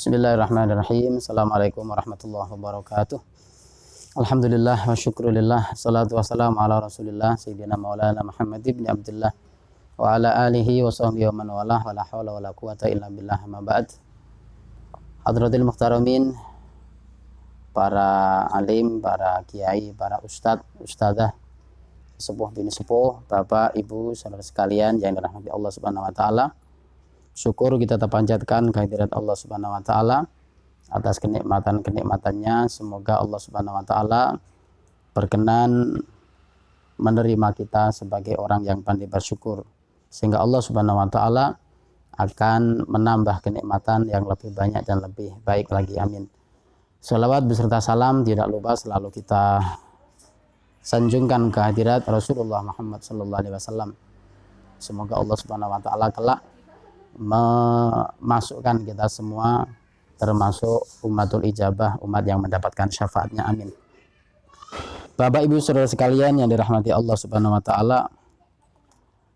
Bismillahirrahmanirrahim. Assalamualaikum warahmatullahi wabarakatuh. Alhamdulillah wa syukrulillah. Salatu wassalamu ala rasulillah Sayyidina maulana Muhammad ibn Abdullah wa ala alihi wa sahbihi wa man walah wa la hawla wa la quwata illa billah ma ba'd. Hadratil muhtaramin, para alim, para kiai, para ustadz, ustadzah, sepuh bini sepuh, bapak, ibu, saudara sekalian yang dirahmati Allah Subhanahu wa taala. Syukur kita terpanjatkan kehadirat Allah Subhanahu wa taala atas kenikmatan-kenikmatannya. Semoga Allah Subhanahu wa taala berkenan menerima kita sebagai orang yang pandai bersyukur, sehingga Allah Subhanahu wa taala akan menambah kenikmatan yang lebih banyak dan lebih baik lagi. Amin. Shalawat beserta salam tidak lupa selalu kita sanjungkan kehadirat Rasulullah Muhammad sallallahu alaihi wasallam. Semoga Allah Subhanahu wa taala kelak memasukkan kita semua termasuk umatul ijabah, umat yang mendapatkan syafaatnya. Amin. Bapak ibu saudara sekalian yang dirahmati Allah Subhanahu wa taala,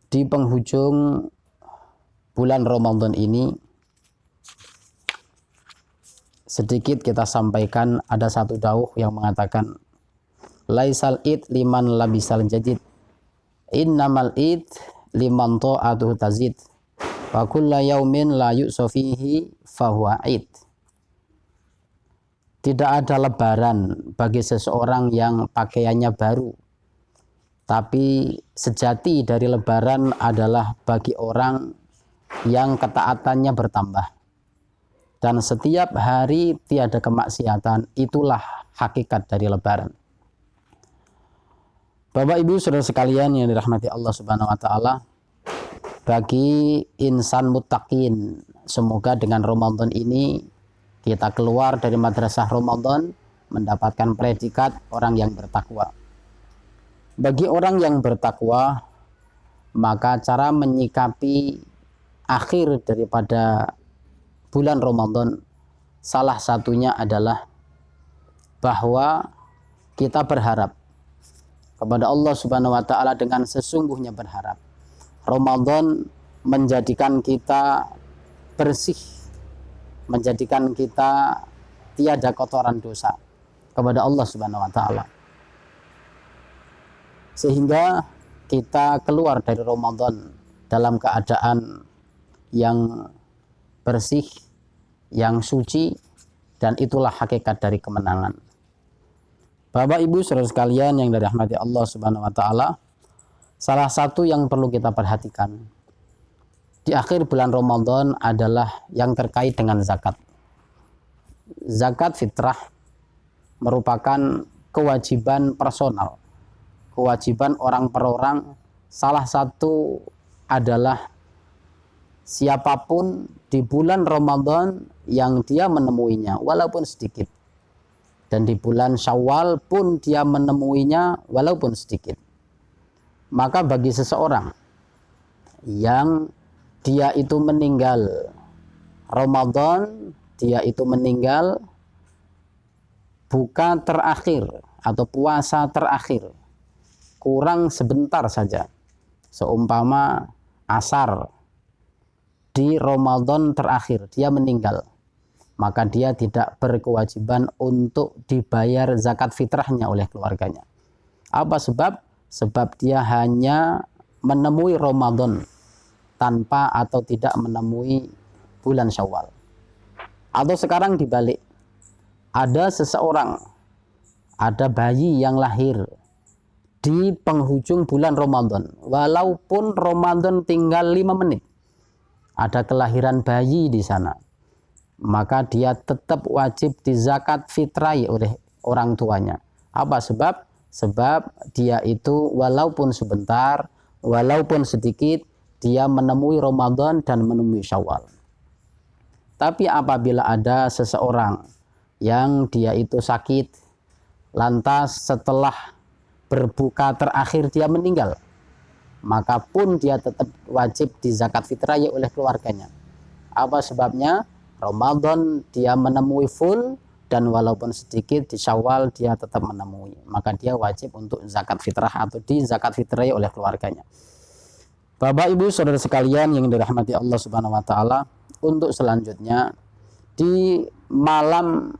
di penghujung bulan Ramadan ini sedikit kita sampaikan ada satu dauh yang mengatakan laisal id liman labisal jadid, innamal id liman ta'atuhu tazid, wa kulla yaumin la yu'sofihi fahuwa id. Tidak ada lebaran bagi seseorang yang pakaiannya baru, tapi sejati dari lebaran adalah bagi orang yang ketaatannya bertambah, dan setiap hari tiada kemaksiatan. Itulah hakikat dari lebaran. Bapak ibu saudara sekalian yang dirahmati Allah Subhanahu wa taala, bagi insan muttaqin, semoga dengan Ramadan ini kita keluar dari madrasah Ramadan mendapatkan predikat orang yang bertakwa. Bagi orang yang bertakwa, maka cara menyikapi akhir daripada bulan Ramadan salah satunya adalah bahwa kita berharap kepada Allah Subhanahu wa taala dengan sesungguhnya berharap Ramadan menjadikan kita bersih, menjadikan kita tiada kotoran dosa kepada Allah Subhanahu wa taala, sehingga kita keluar dari Ramadan dalam keadaan yang bersih, yang suci, dan itulah hakikat dari kemenangan. Bapak ibu saudara sekalian yang dirahmati Allah Subhanahu wa taala, salah satu yang perlu kita perhatikan di akhir bulan Ramadan adalah yang terkait dengan zakat. Zakat fitrah merupakan kewajiban personal, kewajiban orang per orang. Salah satu adalah siapapun di bulan Ramadan yang dia menemuinya walaupun sedikit, dan di bulan Syawal pun dia menemuinya walaupun sedikit, maka bagi seseorang yang dia itu meninggal Ramadan, dia itu meninggal buka terakhir atau puasa terakhir kurang sebentar saja, seumpama asar di Ramadan terakhir dia meninggal, maka dia tidak berkewajiban untuk dibayar zakat fitrahnya oleh keluarganya. Apa sebab? Sebab dia hanya menemui Ramadan tanpa atau tidak menemui bulan Syawal. Atau sekarang dibalik, ada seseorang, ada bayi yang lahir di penghujung bulan Ramadan, walaupun Ramadan tinggal 5 menit, ada kelahiran bayi di sana, maka dia tetap wajib dizakat fitrai oleh orang tuanya. Apa sebab? Sebab dia itu walaupun sebentar, walaupun sedikit, dia menemui Ramadan dan menemui Syawal. Tapi apabila ada seseorang yang dia itu sakit, lantas setelah berbuka terakhir dia meninggal, maka pun dia tetap wajib dizakat fitrah oleh keluarganya. Apa sebabnya? Ramadan dia menemui full, dan walaupun sedikit di Syawal dia tetap menemui, maka dia wajib untuk zakat fitrah atau di zakat fitrah oleh keluarganya. Bapak ibu saudara sekalian yang dirahmati Allah Subhanahu wa taala, untuk selanjutnya di malam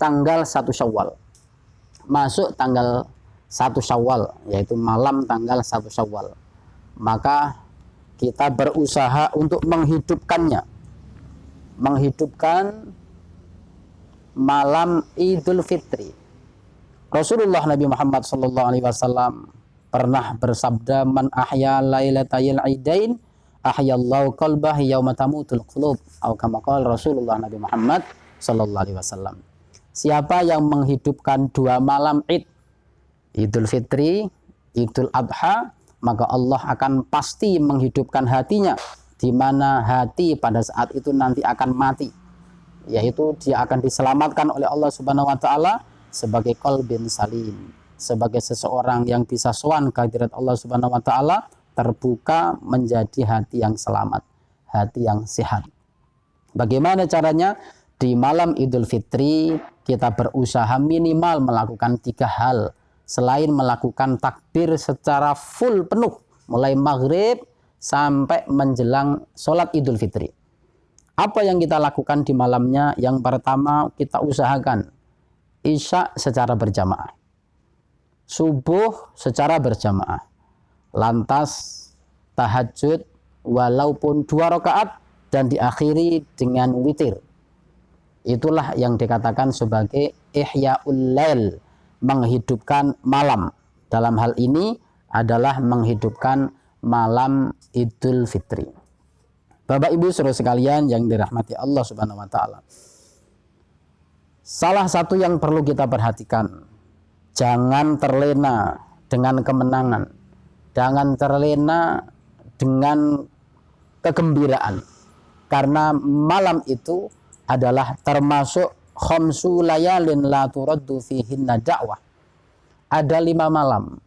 tanggal 1 Syawal. Masuk tanggal 1 Syawal, yaitu malam tanggal 1 Syawal. Maka kita berusaha untuk menghidupkannya. Menghidupkan malam Idul Fitri. Rasulullah Nabi Muhammad SAW pernah bersabda, man ahya lailatayil idain ahyallahu qalbah yauma tamutul qulub, atau kama qala Rasulullah Nabi Muhammad SAW. Siapa yang menghidupkan 2 malam Id, Idul Fitri, Idul Adha, maka Allah akan pasti menghidupkan hatinya, di mana hati pada saat itu nanti akan mati, yaitu dia akan diselamatkan oleh Allah Subhanahu wa taala sebagai qalbin salim, sebagai seseorang yang bisa sowan ke hadirat Allah Subhanahu wa taala, terbuka menjadi hati yang selamat, hati yang sehat. Bagaimana caranya? Di malam Idul Fitri kita berusaha minimal melakukan 3 hal selain melakukan takbir secara full penuh mulai maghrib sampai menjelang sholat Idul Fitri. Apa yang kita lakukan di malamnya? Yang pertama, kita usahakan Isya secara berjamaah, subuh secara berjamaah, lantas tahajud walaupun 2 rakaat dan diakhiri dengan witir. Itulah yang dikatakan sebagai ihya'ul lail, menghidupkan malam. Dalam hal ini adalah menghidupkan malam Idul Fitri. Bapak Ibu saudara sekalian yang dirahmati Allah Subhanahu wa taala. Salah satu yang perlu kita perhatikan, jangan terlena dengan kemenangan. Jangan terlena dengan kegembiraan. Karena malam itu adalah termasuk khamsu layalin la turaddu fihinna da'wah. Ada 5 malam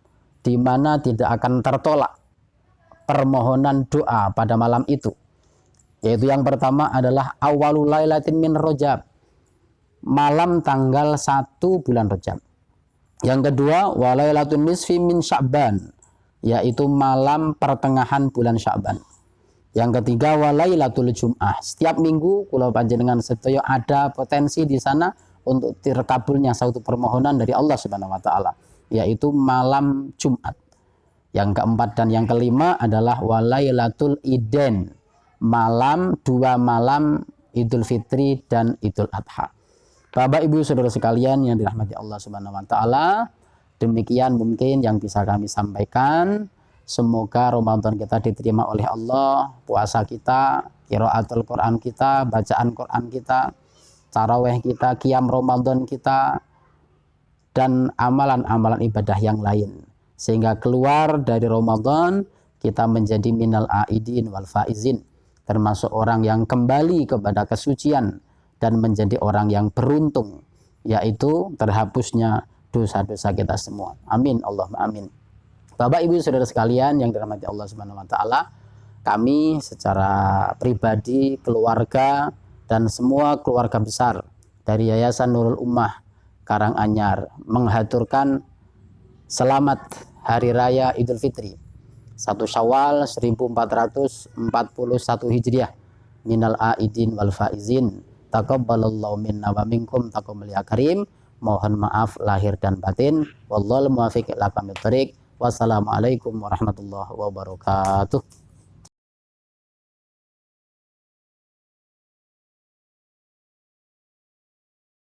di mana tidak akan tertolak permohonan doa pada malam itu. Yaitu yang pertama adalah awalul lailatin min Rajab, malam tanggal 1 bulan Rajab. Yang kedua walailatun nisfi min Sya'ban, yaitu malam pertengahan bulan Sya'ban. Yang ketiga walailatul Jum'ah, setiap minggu kula panjenengan sedaya ada potensi di sana untuk terkabulnya suatu permohonan dari Allah Subhanahu wa taala, yaitu malam Jumat. Yang keempat dan yang kelima adalah walailatul Idain, malam 2 malam Idul Fitri dan Idul Adha. Bapak Ibu saudara sekalian yang dirahmati Allah Subhanahu wa taala, demikian mungkin yang bisa kami sampaikan. Semoga Ramadan kita diterima oleh Allah, puasa kita, qiraatul Quran kita, bacaan Quran kita, tarawih kita, qiyam Ramadan kita, dan amalan-amalan ibadah yang lain. Sehingga keluar dari Ramadan kita menjadi minal aidin wal faizin, termasuk orang yang kembali kepada kesucian dan menjadi orang yang beruntung, yaitu terhapusnya dosa-dosa kita semua. Amin Allahumma amin. Bapak Ibu saudara sekalian yang dirahmati Allah Subhanahu wa taala, kami secara pribadi, keluarga dan semua keluarga besar dari Yayasan Nurul Ummah Karanganyar menghaturkan selamat Hari Raya Idul Fitri 1 Syawal 1441 Hijriah minal aidin wal faizin. Taqabbalallahu minna wa minkum taqabbal ya karim. Mohon maaf lahir dan batin. Wallahul muwaffiq ila aqwamit thoriq. Wassalamualaikum warahmatullahi wabarakatuh.